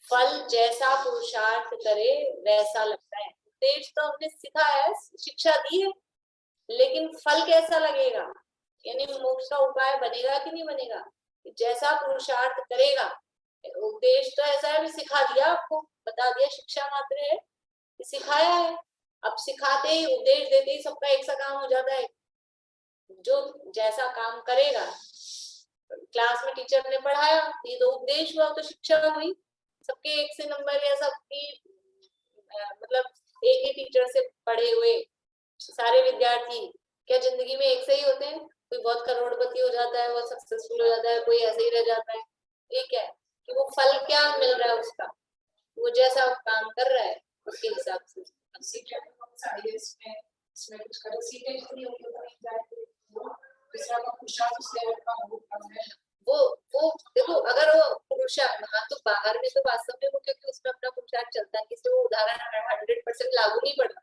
फल जैसा पुरुषार्थ करे वैसा लगता है। उपदेश तो हमने सिखाया है, शिक्षा दी है, लेकिन फल कैसा लगेगा, यानी मोक्ष का उपाय बनेगा कि नहीं बनेगा, जैसा पुरुषार्थ करेगा। उपदेश तो ऐसा है, सिखा दिया, आपको बता दिया, शिक्षा मात्र है, सिखाया है। अब सिखाते ही उपदेश देते ही सबका एक सा काम हो जाता है। जो जैसा काम करेगा, क्लास में टीचर ने पढ़ाया, ये तो उपदेश हुआ, तो शिक्षा हुई। सबके एक से नंबर या सबकी मतलब एक ही टीचर से पढ़े हुए सारे विद्यार्थी क्या जिंदगी में एक से ही होते हैं? कोई बहुत करोड़पति हो जाता है, बहुत सक्सेसफुल हो जाता है, कोई ऐसे ही रह जाता है। ये क्या है कि वो फल क्या मिल रहा है उसका, वो जैसा काम कर रहा है उसके हिसाब से। इसमें कुछ कर सीटें जितनी होगी उतनी जाएगी, दूसरा का पुरुषार्थ उस लेवल का होगा। वो देखो, अगर वो पुरुषार्थ, हाँ तो बाहर में तो वास्तव में वो, क्योंकि उसमें अपना पुरुषार्थ चलता है, किसी वो उदाहरण 100% लागू नहीं पड़ता।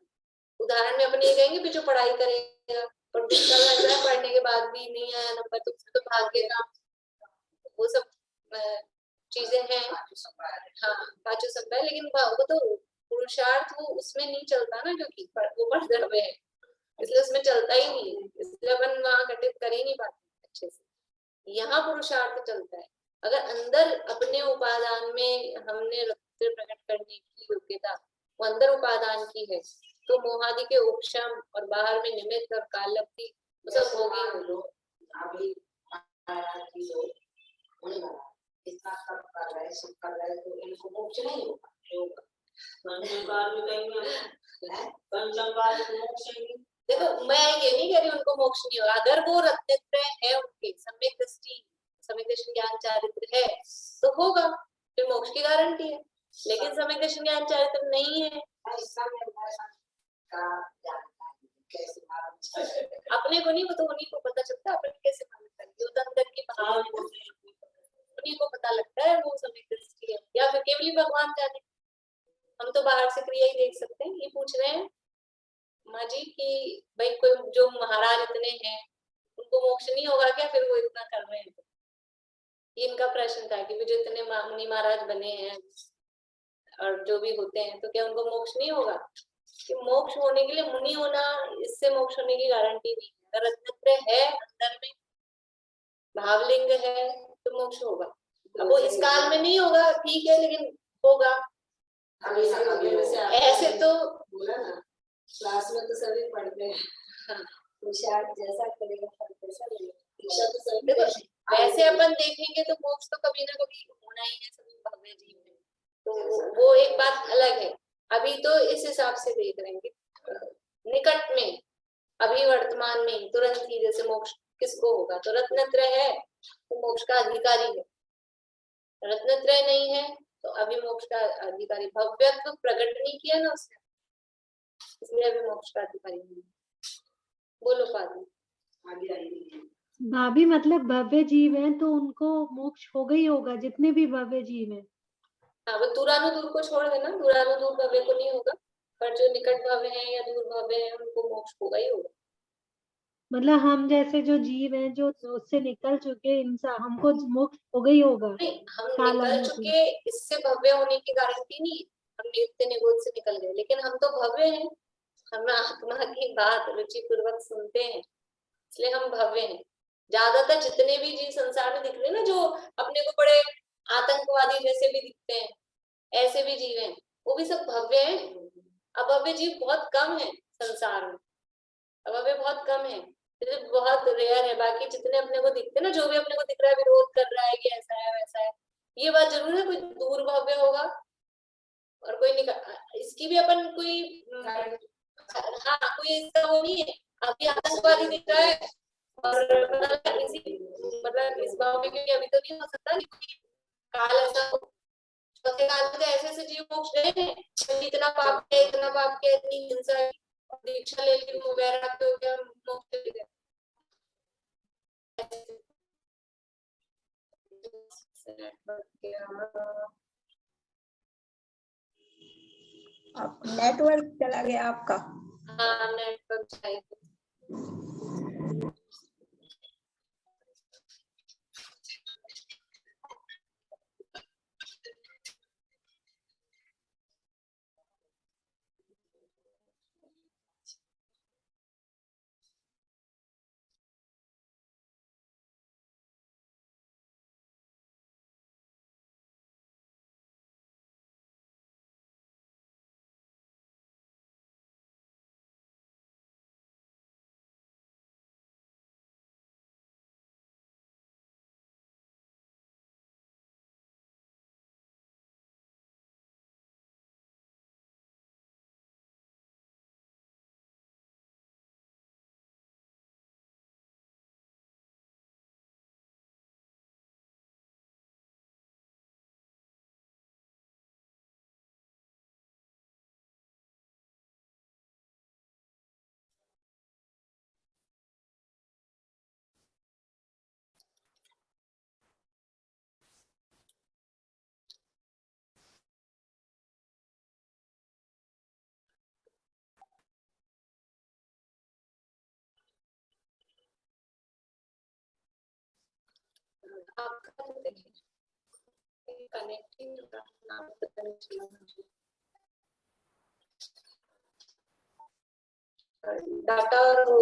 उदाहरण में अपन ये कहेंगे भी जो पढ़ाई करेगा पर पढ़ने के बाद भी नहीं आया नंबर तो उसमें तो भाग्य का, वो सब चीजें हैं। हाँ पांचों सब है, लेकिन वो तो पुरुषार्थ वो उसमें नहीं चलता ना, क्योंकि वो पढ़ में है, इसलिए उसमें चलता ही नहीं है, इसलिए अपन वहां घटित कर ही नहीं पाते अच्छे से। यहाँ पुरुषार्थ चलता है। अगर अंदर अपने उपादान में हमने रक्त प्रकट करने की योग्यता वो अंदर उपादान की है, तो मोहादि के उपशम और बाहर में निमित्त और कालब्धि सब होगी। अभी इतना सब कर रहे, सब कर रहे, तो इनको मोक्ष नहीं होगा। देखो मैं ये नहीं कह रही उनको मोक्ष नहीं होगा, अगर वो रत्नत्र है, उनके सम्यक दृष्टि, सम्यक दर्शन ज्ञान चारित्र है तो होगा, फिर मोक्ष की गारंटी है। लेकिन सम्यक दर्शन ज्ञान चारित्र नहीं है, अपने को नहीं, वो तो उन्हीं को पता चलता है, अपने कैसे मालूम करेंगे, वो तो अंदर की भावना उन्हीं को पता लगता है वो सम्यक दृष्टि है या फिर केवल भगवान जाने। हम तो बाहर से क्रिया ही देख सकते हैं। ये पूछ रहे हैं माँ जी कि भाई कोई जो महाराज इतने हैं उनको मोक्ष नहीं होगा क्या, फिर वो इतना कर रहे हैं? ये इनका प्रश्न था कि जो इतने मुनि महाराज बने हैं और जो भी होते हैं, तो क्या उनको मोक्ष नहीं होगा? कि मोक्ष होने के लिए मुनि होना, इससे मोक्ष होने की गारंटी नहीं है। अगर रत्नत्र है अंदर में, भावलिंग है, तो मोक्ष होगा। अब वो इस काल में नहीं होगा, ठीक है, लेकिन होगा। ऐसे तो बोला ना, क्लास में तो सभी पढ़ते हैं, पुरुषार्थ जैसा करेगा फल वैसा मिलेगा। वैसे अपन देखेंगे तो मोक्ष तो कभी ना कभी होना ही है सभी भव्य जीव में, तो वो एक बात अलग है। अभी तो इस हिसाब से देख रहे हैं कि निकट में, अभी वर्तमान में तुरंत ही जैसे मोक्ष किसको होगा, तो रत्नत्रय है तो मोक्ष का अधिकारी है, रत्नत्रय नहीं है तो अभी मोक्ष का अधिकारी, भव्यत्व प्रकट नहीं किया ना उसने, इसलिए अभी मोक्ष का अधिकारी नहीं। बोलो पादी। भाभी मतलब भव्य जीव हैं तो उनको मोक्ष होगा ही होगा, जितने भी भव्य जीव हैं। हाँ वो दूरानुदूर को छोड़ देना, दूरानुदूर भव्य को नहीं होगा, पर जो निकट भव्य है या दूर भव्य है उनको मोक्ष होगा ही होगा। मतलब हम जैसे जो जीव हैं जो उससे निकल चुके इंसान, हमको मोक्ष होगा ही होगा। नहीं, हम निकल चुके इससे भव्य होने की गारंटी नहीं, हम नित्य निरोध से निकल गए, लेकिन हम तो भव्य हैं, हम आत्मा की बात रुचि पूर्वक सुनते हैं, इसलिए हम भव्य हैं। ज्यादातर जितने भी जीव संसार में दिख रहे हैं ना, जो अपने को बड़े आतंकवादी जैसे भी दिखते हैं, ऐसे भी जीव हैं, वो भी सब भव्य हैं। अभव्य जीव बहुत कम है संसार में, अभव्य बहुत कम है, बहुत रेयर है। बाकी जितने अपने को दिखते हैं ना, जो भी अपने को दिख रहा है विरोध कर रहा है कि ऐसा है वैसा है, ये बात जरूर है, कोई दूर भव्य होगा और कोई इसकी भी अपन कोई हाँ कोई इसका वो नहीं है। अभी आतंकवादी दिख रहा है और मतलब इस भाव में, क्योंकि अभी तो नहीं हो सकता, काल ऐसा चौथे काल में तो ऐसे जीव मोक्ष गए हैं, इतना पाप किया, इतना पाप किया, इतनी हिंसा, दीक्षा ले ली वगैरह, तो क्या मोक्ष चले गए? नेटवर्क चला गया आपका। हाँ नेटवर्क चाहिए। आपका तो देखिए कनेक्टिंग नाम पता नहीं चला मुझे। डाटा और वो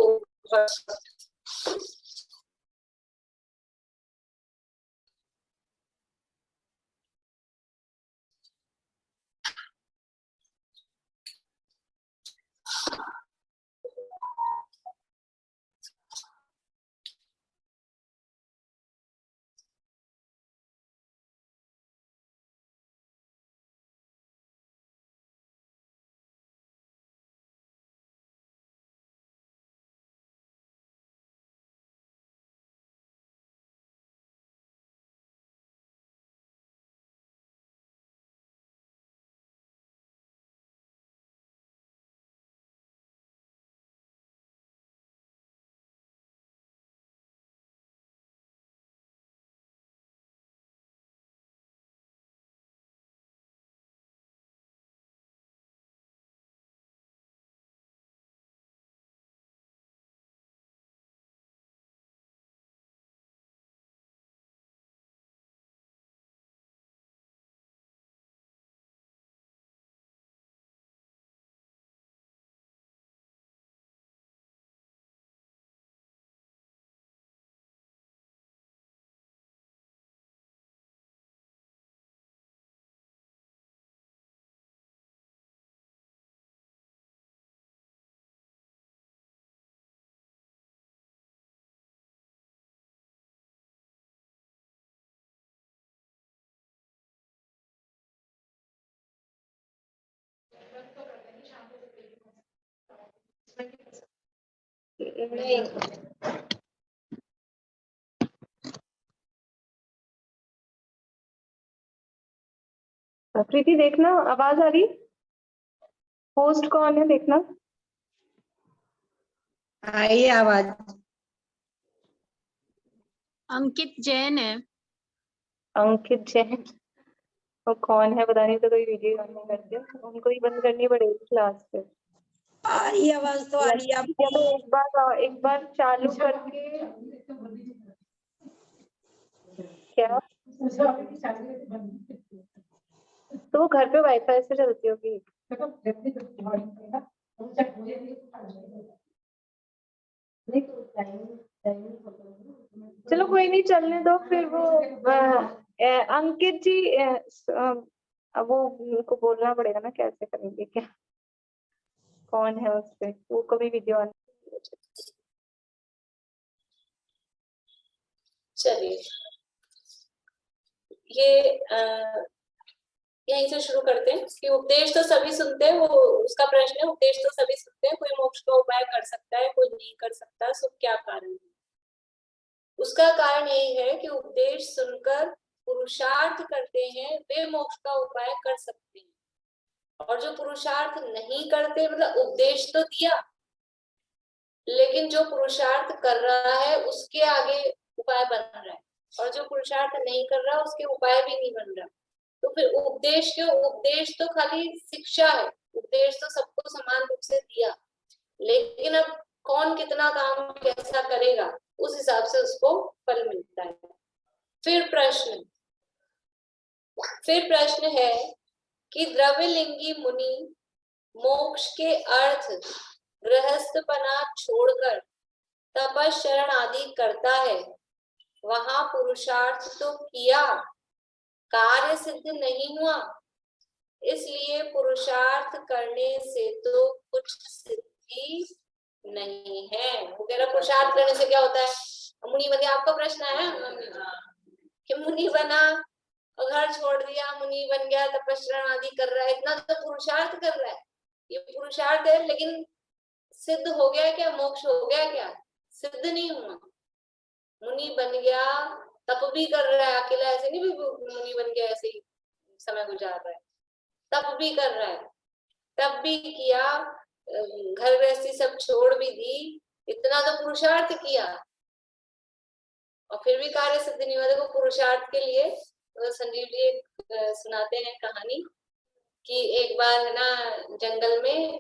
नहीं प्रीति देखना आवाज आ रही। होस्ट कौन है देखना। आई आवाज। अंकित जैन है। अंकित जैन वो कौन है पता नहीं, तो कोई वीडियो ऑन नहीं करते, उनको ही बंद करनी पड़ेगी क्लास पे। आ रही आवाज तो आ रही है या आपको। तो एक बार चालू करके क्या तो वो घर पे वाईफाई से चलती होगी। चलो कोई नहीं चलने दो फिर। वो अंकित जी अब वो उनको बोलना पड़ेगा ना कैसे करेंगे क्या, कौन है उससे, वो कभी वीडियो ऑन। चलिए ये यहीं से शुरू करते हैं कि उपदेश तो सभी सुनते हैं। वो उसका प्रश्न है, उपदेश तो सभी सुनते हैं, कोई मोक्ष का उपाय कर सकता है, कोई नहीं कर सकता, सो क्या कारण है? उसका कारण यही है कि उपदेश सुनकर पुरुषार्थ करते हैं वे मोक्ष का उपाय कर सकते हैं, और जो पुरुषार्थ नहीं करते, मतलब उपदेश तो दिया लेकिन जो पुरुषार्थ कर रहा है उसके आगे उपाय बन रहा है, और जो पुरुषार्थ नहीं कर रहा उसके उपाय भी नहीं बन रहा। तो फिर उपदेश तो खाली शिक्षा है, उपदेश तो सबको समान रूप से दिया, लेकिन अब कौन कितना काम कैसा करेगा उस हिसाब से उसको फल मिलता है। फिर प्रश्न है कि द्रव्यलिंगी मुनि मोक्ष के अर्थ गृहस्थपना छोड़कर तपस्चरण आदि करता है, वहां पुरुषार्थ तो किया, कार्य सिद्ध नहीं हुआ, इसलिए पुरुषार्थ करने से तो कुछ सिद्धि नहीं है। वो कह रहा पुरुषार्थ करने से क्या होता है? मुनि बने, आपका प्रश्न है कि मुनि बना और घर छोड़ दिया, मुनि बन गया, तपस्या आदि कर रहा है, इतना तो पुरुषार्थ कर रहा है, ये पुरुषार्थ है, लेकिन सिद्ध हो गया क्या? मोक्ष हो गया क्या? सिद्ध नहीं हुआ। मुनि बन गया, तप भी कर रहा है, अकेला ऐसे नहीं भी मुनि बन गया ऐसे ही समय गुजार रहा है, तप भी कर रहा है, तप भी किया, घर गृहस्थी सब छोड़ भी दी, इतना तो पुरुषार्थ किया और फिर भी कार्य सिद्ध नहीं हुआ। देखो पुरुषार्थ के लिए तो संजीव जी एक सुनाते हैं कहानी कि एक बार है ना जंगल में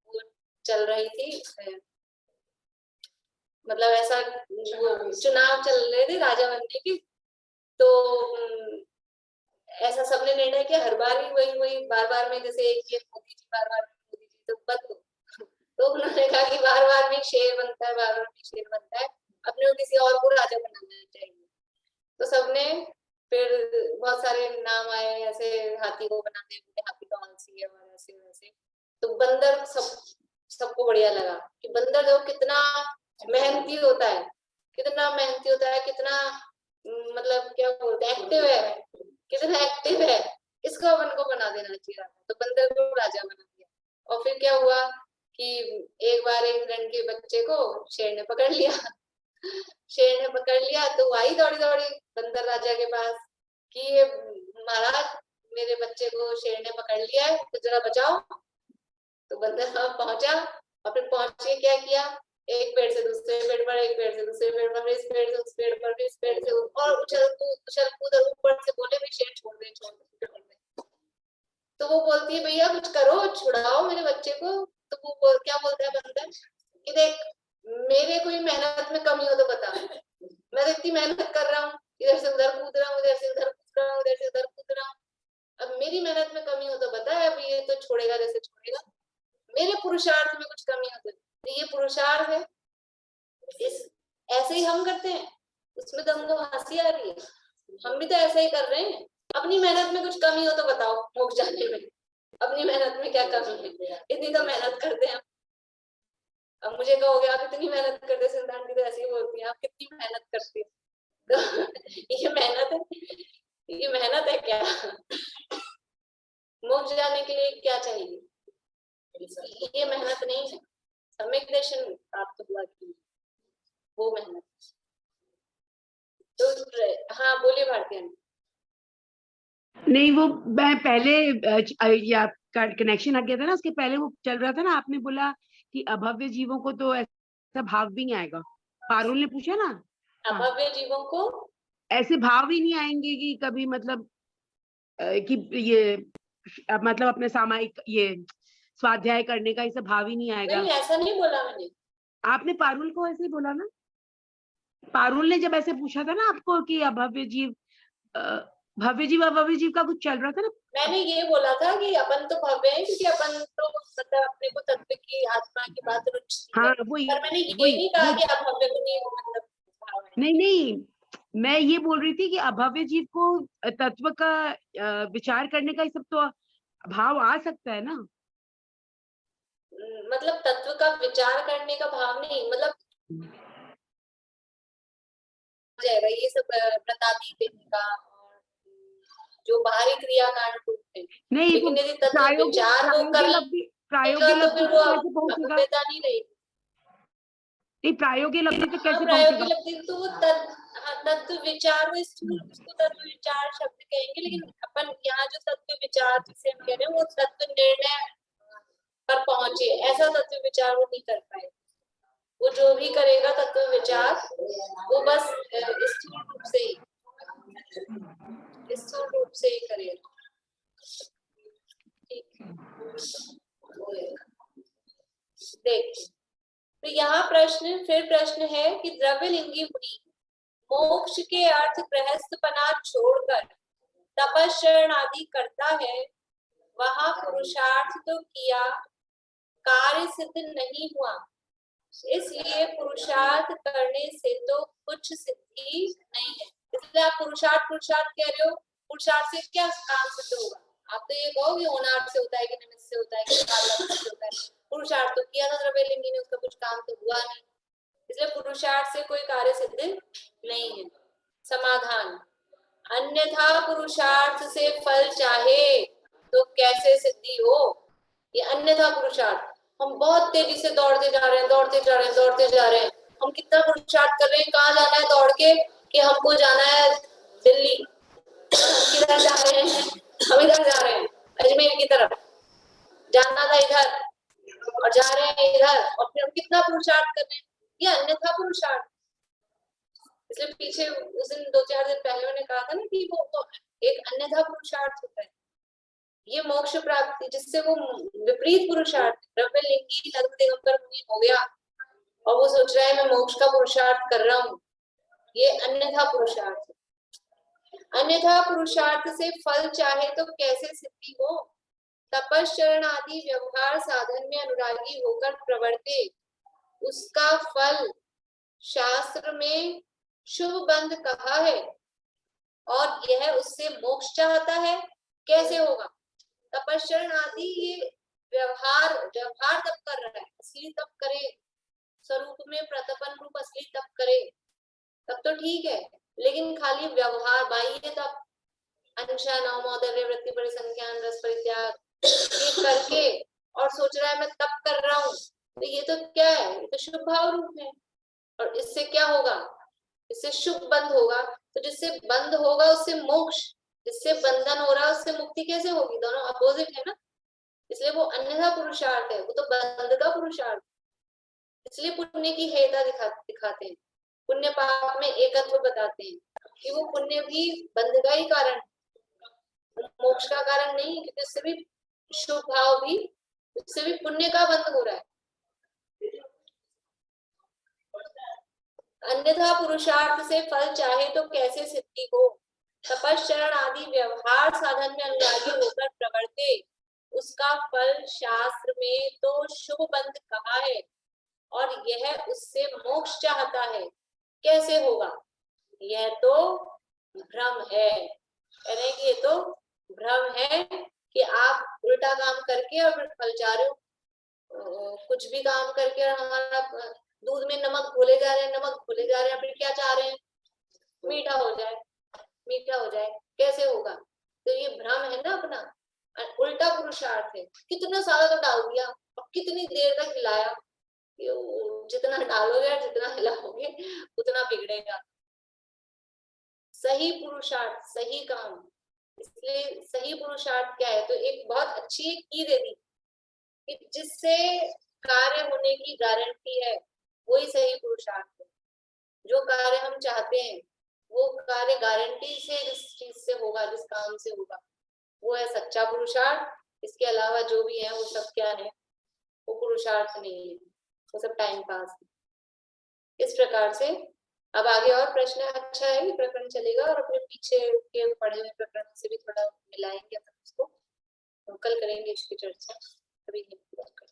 वो चल रही थी, मतलब ऐसा चुनाव चल रहे थे राजा बनने की, तो ऐसा सबने निर्णय किया हर बार ही वही बार बार में, जैसे एक ये मोदी जी बार बार मोदी जी तो बंद, तो उन्होंने कहा कि बार बार में शेर बनता है, बार बार में शेर बनता है, अपने को किसी और को राजा बनाना चाहिए। तो सबने फिर बहुत सारे नाम आए, ऐसे हाथी को बना दे, हाथी तो आलसी है और ऐसे वैसे, तो बंदर सबको बढ़िया लगा कि बंदर जो कितना मेहनती होता है, कितना मेहनती होता है, कितना मतलब क्या बोलते हैं एक्टिव है, कितना एक्टिव है, इसको अपन को बना देना चाहिए। तो बंदर को राजा बना दिया। और फिर क्या हुआ कि एक बार एक हिरण के बच्चे को शेर ने पकड़ लिया, शेर ने पकड़ लिया तो आई दौड़ी दौड़ी बंदर राजा के पास कि ये महाराज मेरे बच्चे को शेर ने पकड़ लिया है, तो जरा बचाओ। तो बंदर पहुंचा और फिर पहुंच के क्या किया, एक पेड़ से दूसरे पेड़ पर, एक पेड़ से दूसरे पेड़ पर, इस पेड़ से उस पेड़ पर, इस पेड़ से और उछल कूद ऊपर से बोले भी शेर छोड़ दे छोड़ दे। तो वो बोलती है भैया कुछ करो, छुड़ाओ मेरे बच्चे को। तो वो क्या बोलता है बंदर कि देख मेरे कोई मेहनत में कमी हो तो बता, मैं तो इतनी मेहनत कर रहा हूँ, इधर से उधर कूद रहा हूँ, इधर से उधर कूद रहा हूँ, इधर से उधर कूद रहा हूँ, अब मेरी मेहनत में कमी हो तो बता, अब ये तो छोड़ेगा जैसे छोड़ेगा, मेरे पुरुषार्थ में कुछ कमी हो तो ये पुरुषार्थ है, इस ऐसे ही हम करते हैं, उसमें तो हमको हंसी आ रही है, हम भी तो ऐसे ही कर रहे हैं। अपनी मेहनत में कुछ कमी हो तो बताओ, मोक्ष जाने में अपनी मेहनत में क्या कमी है? इतनी तो मेहनत करते हैं। अब मुझे कहोगे आप इतनी मेहनत करते, सिद्धांत जी तो ऐसे ही बोलती है आप कितनी मेहनत करती है, तो ये मेहनत है, ये मेहनत है क्या? मोक्ष जाने के लिए क्या चाहिए? ये मेहनत नहीं है, सम्यक दर्शन प्राप्त हुआ की वो मेहनत। तो हाँ बोलिए भारतीय। नहीं वो मैं पहले या कनेक्शन आ गया था ना, उसके पहले वो चल रहा था ना, आपने बोला कि अभव्य जीवों को तो ऐसा भाव भी नहीं आएगा, पारुल ने पूछा ना, अभव्य जीवों को ऐसे भाव ही नहीं आएंगे कि कभी मतलब कि ये मतलब अपने सामायिक ये स्वाध्याय करने का ऐसा भाव ही नहीं आएगा। नहीं ऐसा नहीं बोला मैंने। आपने पारुल को ऐसे ही बोला ना, पारुल ने जब ऐसे पूछा था ना आपको कि अभव्य जीव भव्य जीव अभव्य जीव का कुछ चल रहा था ना, मैंने ये बोला था कि अपन तो भव्य हैं क्योंकि अपन तो मतलब अपने को तत्व की आत्मा की बात रुचि है। पर मैंने ये नहीं कहा कि आप भव्य को नहीं मतलब भाव है। नहीं मैं ये बोल रही थी कि अभव्य जीव को तत्व का विचार करने का सब तो भाव आ सकता है ना, मतलब तत्व का विचार करने का भाव नहीं, मतलब जाएगा ये सब प्रतापी देने का जो बाहरी क्रियाकांड होते हैं। नहीं लेकिन यदि तत्व विचार वो कर प्रायोगिक तो वो भव्यता नहीं रहेगी। नहीं प्रायोगिक लब्धि तो कैसे प्रायोगिक लब्धि तो वो तत्व विचार में उसको तत्व विचार शब्द कहेंगे, लेकिन अपन यहाँ जो तत्व विचार जिसे हम कह रहे हैं वो तत्व निर्णय पर पहुंचे, ऐसा तत्व विचार वो नहीं कर पाए। वो जो भी करेगा तत्व विचार वो बस स्थूल रूप से ही प्रश्न है कि द्रव्यलिंगी मुनि मोक्ष के अर्थ गृहस्थपना छोड़कर तपस्चरण आदि करता है, वहां पुरुषार्थ तो किया, कार्य सिद्ध नहीं हुआ, इसलिए पुरुषार्थ करने से तो कुछ सिद्धि नहीं है। इसलिए आप पुरुषार्थ कह रहे हो, पुरुषार्थ से क्या काम सिद्ध होगा? आप तो ये कहोगे होनार्थ से होता है कि निमित्त से होता है कि काल से होता है। पुरुषार्थ तो किया था द्रव्यलिंगी ने, उसका कुछ काम तो हुआ नहीं, इसलिए पुरुषार्थ से कोई कार्य सिद्ध नहीं है। समाधान, अन्यथा पुरुषार्थ से फल चाहे तो कैसे सिद्धि हो? ये अन्यथा पुरुषार्थ, हम बहुत तेजी से दौड़ते जा रहे हैं, हम कितना पुरुषार्थ कर रहे हैं, कहाँ जाना है दौड़ के कि हमको जाना है दिल्ली, किधर जा रहे हैं, हम इधर जा रहे हैं अजमेर की तरफ, जाना था इधर और जा रहे हैं इधर, और फिर हम कितना पुरुषार्थ कर रहे हैं, ये अन्यथा पुरुषार्थ। इसलिए पीछे उस दिन 2-4 दिन पहले मैंने कहा था ना कि वो तो एक अन्यथा पुरुषार्थ होता है, ये मोक्ष प्राप्ति, जिससे वो विपरीत पुरुषार्थ, द्रव्यलिंगी लघु दिगंबर मुनि हो गया और वो सोच रहा है मैं मोक्ष का पुरुषार्थ कर रहा हूँ, ये अन्यथा पुरुषार्थ। अन्यथा पुरुषार्थ से फल चाहे तो कैसे सिद्धि हो? तपस्चरण आदि व्यवहार साधन में अनुरागी होकर प्रवर्ते, उसका फल शास्त्र में शुभ बंध कहा है और यह उससे मोक्ष चाहता है, कैसे होगा? तपस्चरण आदि ये व्यवहार तब कर रहा है, असली तब करे, स्वरूप में प्रतपन रूप असली तब करे, तब तो ठीक है, लेकिन खाली व्यवहार बाह्य तब, अनुशा नवमोदर्य वृत्ति परिसंख्यान रस परित्याग ये करके और सोच रहा है मैं तब कर रहा हूँ, तो ये तो क्या है? ये तो शुभ भाव रूप है। और इससे क्या होगा? इससे शुभ बंध होगा, तो जिससे बंध होगा उससे मोक्ष, जिससे बंधन हो रहा है उससे मुक्ति कैसे होगी? दोनों अपोजिट है ना, इसलिए वो अन्यथा पुरुषार्थ है, वो तो बंध का पुरुषार्थ। इसलिए पुण्य की हेयता दिखाते हैं, पुण्य पाप में एकत्व बताते हैं कि वो पुण्य भी बंध का ही कारण, मोक्ष का कारण नहीं, क्योंकि उससे भी शुभ भाव भी, उससे भी पुण्य का बंध हो रहा है। अन्यथा पुरुषार्थ से फल चाहे तो कैसे सिद्धि हो? तपस्चरण आदि व्यवहार साधन में अनुरागी होकर प्रवर्ते, उसका फल शास्त्र में तो शुभ बंध कहा है और यह उससे मोक्ष चाहता है, कैसे होगा? यह तो भ्रम है, यानी कि ये तो भ्रम है कि आप उल्टा काम करके और फिर फल चाह रहे हो, कुछ भी काम करके और हमारा दूध में नमक घोले जा रहे हैं, फिर क्या चाह रहे हैं? मीठा हो जाए, कैसे होगा? तो ये भ्रम है ना अपना, उल्टा पुरुषार्थ है। कितना सारा तो डाल दिया और कितनी देर तक हिलाया, जितना डालोगे जितना हिलाओगे उतना बिगड़ेगा। सही पुरुषार्थ, सही काम, इसलिए सही पुरुषार्थ क्या है? तो एक बहुत अच्छी एक की दे दी कि जिससे कार्य होने की गारंटी है, वही सही पुरुषार्थ है। जो कार्य हम चाहते हैं वो कार्य गारंटी से जिस चीज से होगा, जिस काम से होगा, वो है सच्चा पुरुषार्थ। इसके अलावा जो भी है वो सब क्या है? वो पुरुषार्थ नहीं है, वो सब टाइम पास है। इस प्रकार से अब आगे और प्रश्न, अच्छा है ये प्रकरण चलेगा और अपने पीछे के पढ़े हुए प्रकरण से भी थोड़ा मिलाएंगे अपन उसको, तो कल करेंगे इसकी चर्चा। अभी नहीं पूरा कर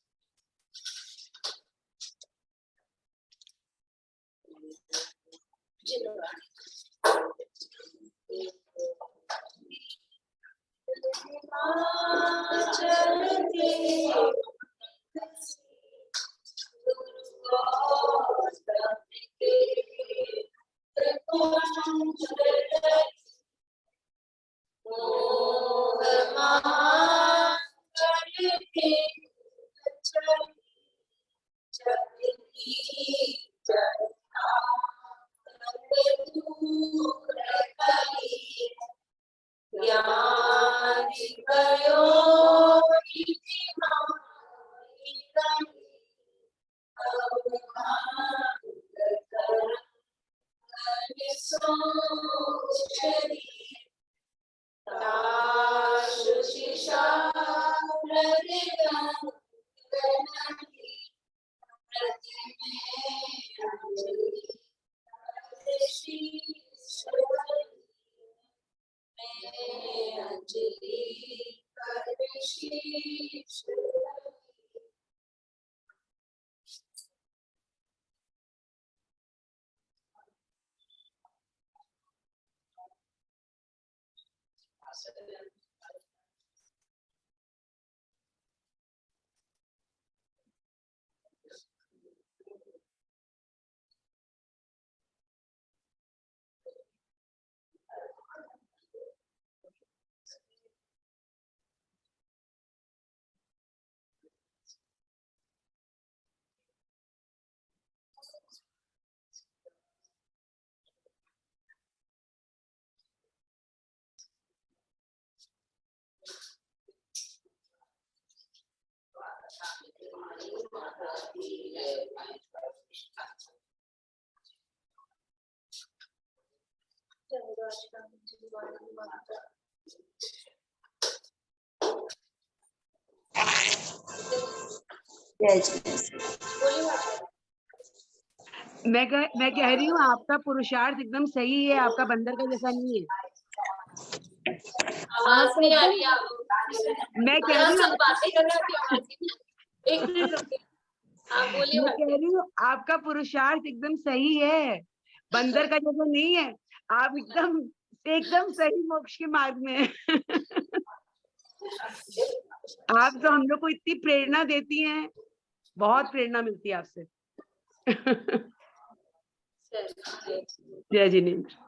जय श्री मैं कह रही हूँ आपका पुरुषार्थ एकदम सही है, आपका बंदर का जैसा नहीं है। आवाज नहीं आ रही है मैं कह रही हूँ बातें कर रहे हैं आवाज नहीं। एक मिनट रुकिए, आप बोलिए। मैं कह रही हूँ आपका पुरुषार्थ एकदम सही है, बंदर का जैसा नहीं है। आप एकदम सही मोक्ष के मार्ग में हैं। आप तो हम लोग को इतनी प्रेरणा देती हैं, बहुत प्रेरणा मिलती है आपसे। जय जिनेन्द्र।